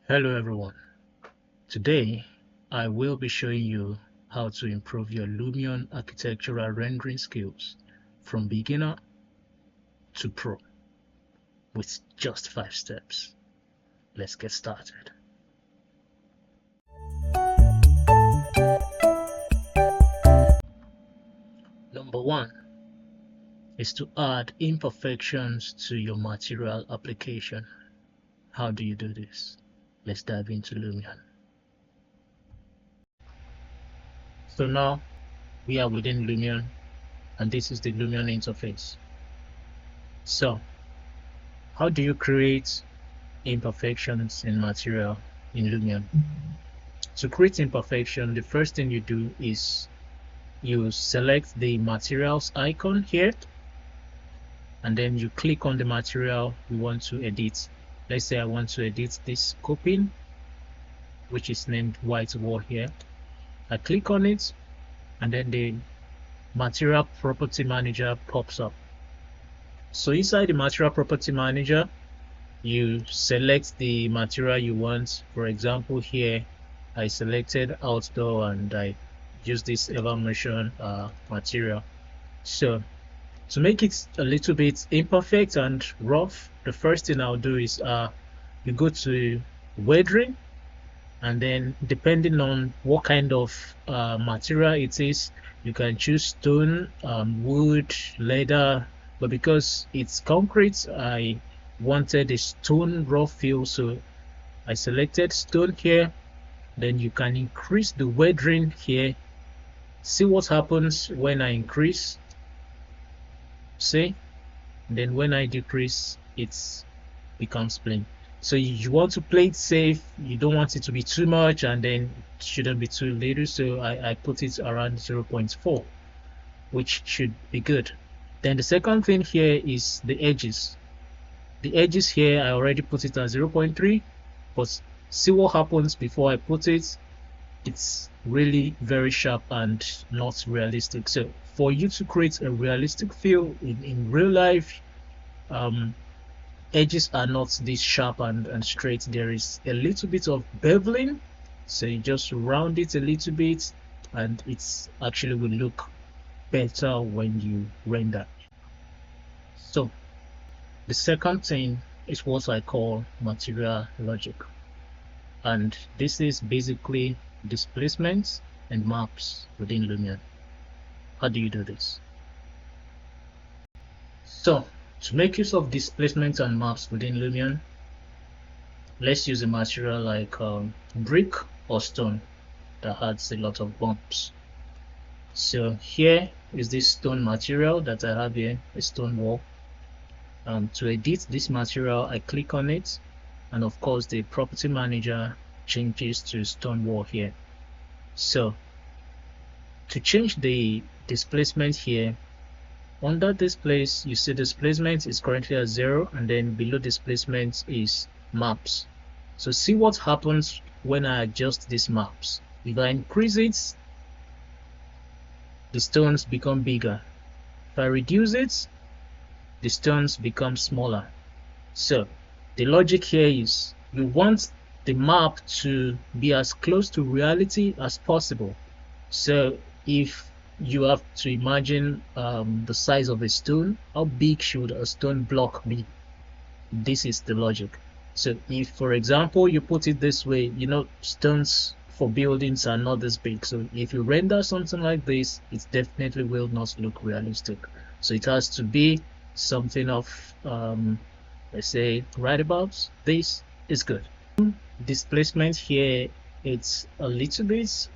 Hello everyone. Today I will be showing you how to improve your Lumion architectural rendering skills from beginner to pro with just 5 steps. Let's get started. Number 1 is to add imperfections to your material application. How do you do this? Let's dive into Lumion. So now we are within Lumion and this is the Lumion interface. So how do you create imperfections in material in Lumion? To create imperfection, the first thing you do is you select the materials icon here and then you click on the material you want to edit. Let's say I want to edit this coping, which is named white wall here. I click on it and then the material property manager pops up. So inside the material property manager, you select the material you want. For example, here I selected outdoor and I use this Evaluation material. So to make it a little bit imperfect and rough, the first thing I'll do is you go to weathering, and then depending on what kind of material it is, you can choose stone, wood, leather, but because it's concrete, I wanted a stone rough feel, so I selected stone here. Then you can increase the weathering here. See what happens when I increase. See, then when I decrease, it becomes plain. So you want to play it safe. You don't want it to be too much and then it shouldn't be too little, so I put it around 0.4, which should be good. Then the second thing here is the edges. The edges here, I already put it at 0.3, but see what happens before I put it. It's really very sharp and not realistic. So for you to create a realistic feel in real life, edges are not this sharp and straight. There is a little bit of beveling, so you just round it a little bit and it's actually will look better when you render. So the second thing is what I call material logic, and this is basically displacements and maps within Lumion. How do you do this? So to make use of displacements and maps within Lumion, let's use a material like brick or stone that has a lot of bumps. So here is this stone material that I have here, a stone wall. To edit this material, I click on it, and of course the property manager changes to stone wall here. So to change the displacement here, under this place you see displacement is currently at 0, and then below displacement is maps. So see what happens when I adjust these maps. If I increase it, the stones become bigger. If I reduce it, the stones become smaller. So the logic here is you want the map to be as close to reality as possible. So if you have to imagine the size of a stone, how big should a stone block be? This is the logic. So if, for example, you put it this way, you know, stones for buildings are not this big. So if you render something like this, it definitely will not look realistic. So it has to be something of, let's say, right about this is good. Displacement here, it's a little bit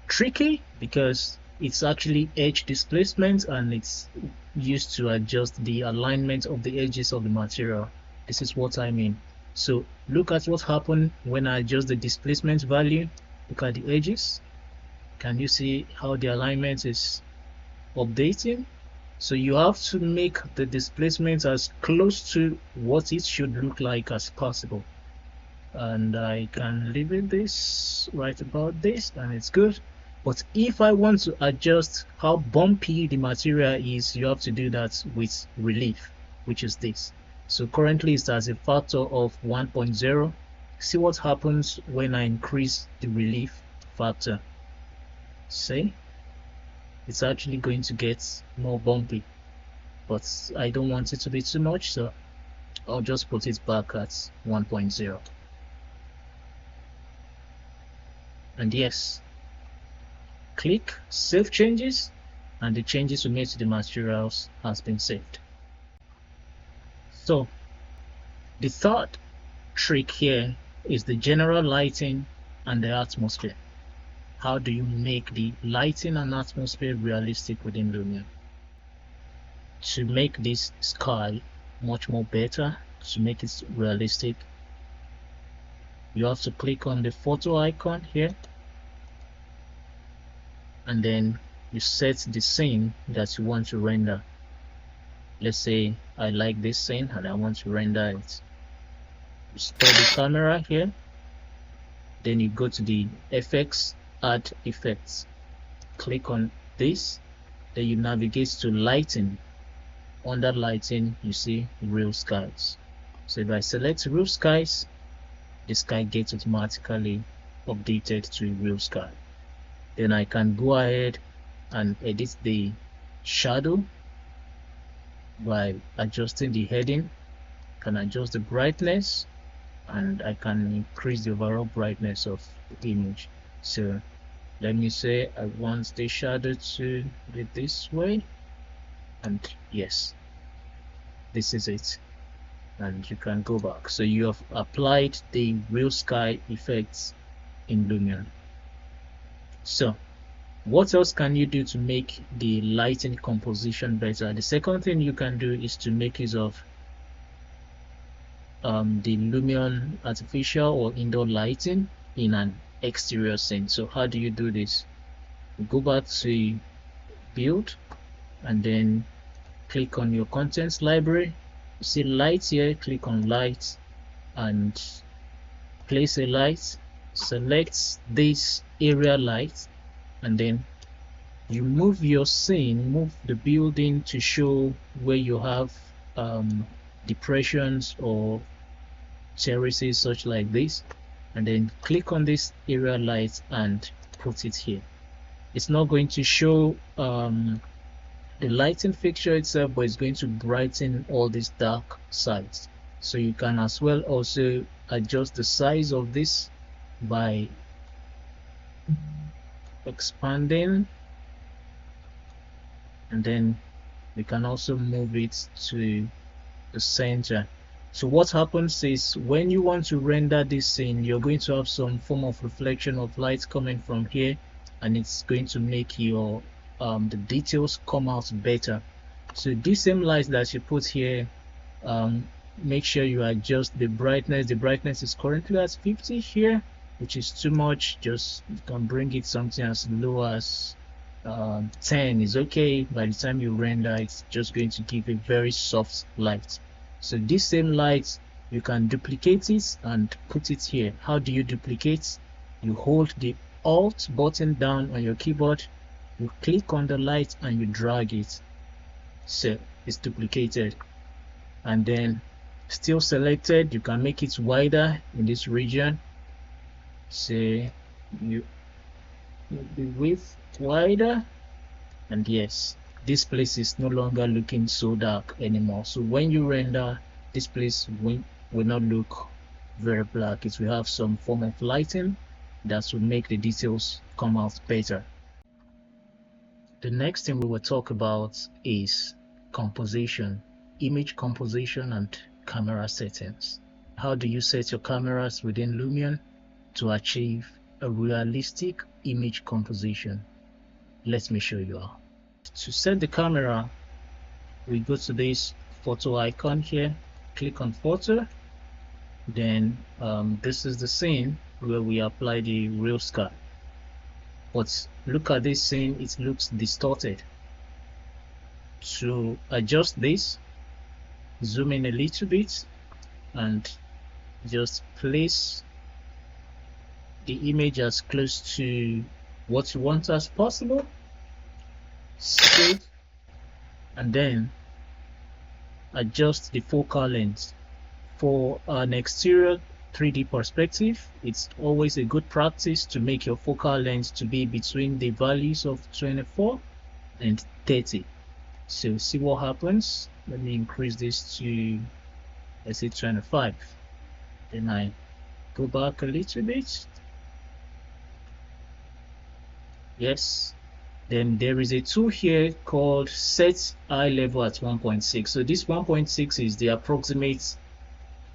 tricky because it's actually edge displacement and it's used to adjust the alignment of the edges of the material. This is what I mean. So look at what happened when I adjust the displacement value. Look at the edges. Can you see how the alignment is updating? So you have to make the displacement as close to what it should look like as possible. And I can leave it this right about this and it's good. But if I want to adjust how bumpy the material is, you have to do that with relief, which is this. So currently it's as a factor of 1.0. See what happens when I increase the relief factor. See, it's actually going to get more bumpy, but I don't want it to be too much, so I'll just put it back at 1.0. And yes, click Save Changes, and the changes we made to the materials has been saved. So the third trick here is the general lighting and the atmosphere. How do you make the lighting and atmosphere realistic within Lumion? To make this sky much more better, to make it realistic, you have to click on the photo icon here, and then you set the scene that you want to render. Let's say I like this scene and I want to render it. You store the camera here, then you go to the effects, add effects, click on this, then you navigate to lighting. Under lighting you see real skies. So if I select real skies, the sky gets automatically updated to real sky. Then I can go ahead and edit the shadow by adjusting the heading. I can adjust the brightness, and I can increase the overall brightness of the image. So let me say I want the shadow to be this way, and yes, this is it, and you can go back. So you have applied the real sky effects in Lumion. So what else can you do to make the lighting composition better? The second thing you can do is to make use of the Lumion artificial or indoor lighting in an exterior scene. So how do you do this? Go back to build and then click on your contents library. You see lights here, click on lights and place a light. Select this area light, and then you move your scene, move the building to show where you have depressions or terraces such like this, and then click on this area light and put it here. It's not going to show the lighting fixture itself, but it's going to brighten all these dark sides. So you can as well also adjust the size of this by expanding, and then we can also move it to the center. So what happens is when you want to render this scene, you're going to have some form of reflection of light coming from here, and it's going to make your the details come out better. So this same light that you put here, make sure you adjust the brightness. The brightness is currently at 50 here, which is too much. Just you can bring it something as low as 10 is okay. By the time you render, it's just going to give a very soft light. So this same light, you can duplicate it and put it here. How do you duplicate? You hold the Alt button down on your keyboard, you click on the light and you drag it, so it's duplicated. And then still selected, you can make it wider in this region. Say you make the width wider, and yes, this place is no longer looking so dark anymore. So when you render, this place will not look very black. It will have some form of lighting that will make the details come out better. The next thing we will talk about is composition, image composition and camera settings. How do you set your cameras within Lumion to achieve a realistic image composition? Let me show you how. To set the camera, we go to this photo icon here, click on photo, then this is the scene where we apply the real sky. But look at this scene, it looks distorted. To adjust this, zoom in a little bit and just place the image as close to what you want as possible. Save, and then adjust the focal length. For an exterior 3D perspective, it's always a good practice to make your focal length to be between the values of 24 and 30. So see what happens. Let me increase this to, let's say, 25. Then I go back a little bit. Yes. Then there is a tool here called set eye level at 1.6. So this 1.6 is the approximate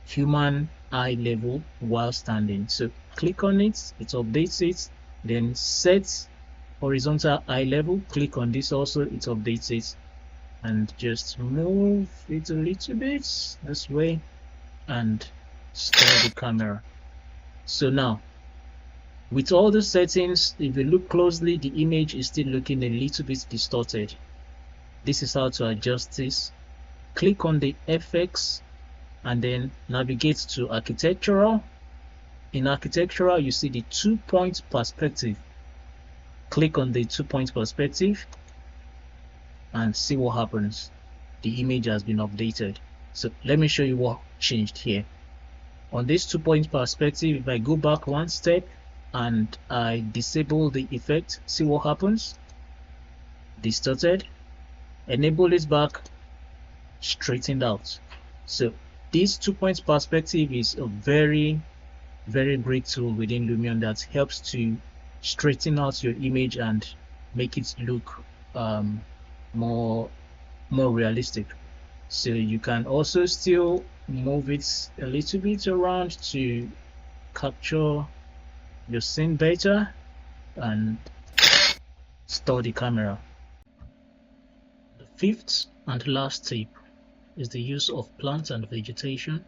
human eye level while standing. So click on it, it updates it. Then set horizontal eye level, click on this also, it updates it. And just move it a little bit this way and start the camera. So now, with all the settings, if you look closely, the image is still looking a little bit distorted. This is how to adjust this. Click on the FX and then navigate to architectural. In architectural, you see the 2-point perspective. Click on the 2-point perspective and see what happens. The image has been updated. So let me show you what changed here. On this 2-point perspective, if I go back one step and I disable the effect, see what happens. Distorted. Enable it back, straightened out. So this 2-point perspective is a very great tool within Lumion that helps to straighten out your image and make it look more realistic. So you can also still move it a little bit around to capture your scene better and store the camera. The fifth and last tip is the use of plants and vegetation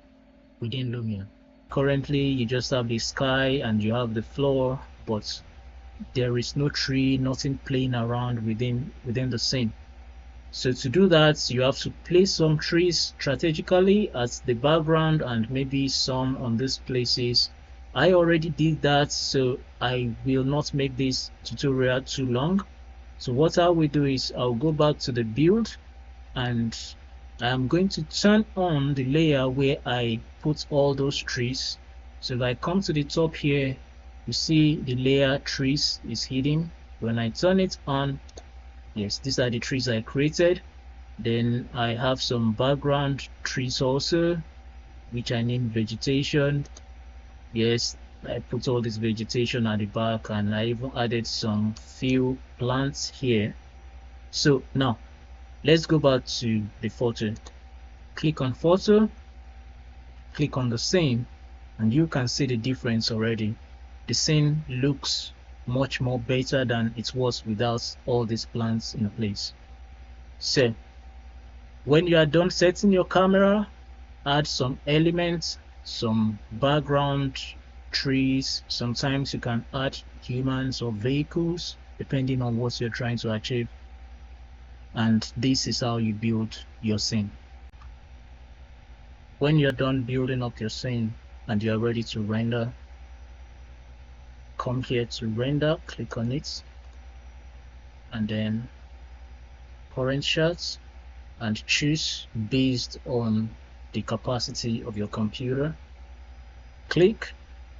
within Lumion. Currently you just have the sky and you have the floor, but there is no tree, nothing playing around within the scene. So to do that, you have to place some trees strategically as the background and maybe some on these places. I already did that, so I will not make this tutorial too long. So what I will do is I'll go back to the build and I'm going to turn on the layer where I put all those trees. So if I come to the top here, you see the layer trees is hidden. When I turn it on, yes, these are the trees I created. Then I have some background trees also, which I named vegetation. Yes, I put all this vegetation at the back and I even added some few plants here. So now let's go back to the photo. Click on photo, click on the scene, and you can see the difference already. The scene looks much more better than it was without all these plants in place. So when you are done setting your camera, add some elements, some background trees. Sometimes you can add humans or vehicles depending on what you're trying to achieve. And this is how you build your scene. When you're done building up your scene and you're ready to render, come here to render, click on it, and then current shots, and choose based on the capacity of your computer. Click,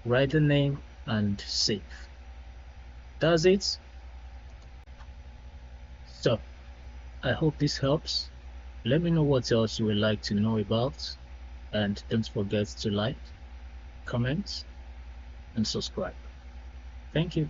write the name, and save. That's it. So I hope this helps. Let me know what else you would like to know about, and don't forget to like, comment, and subscribe. Thank you.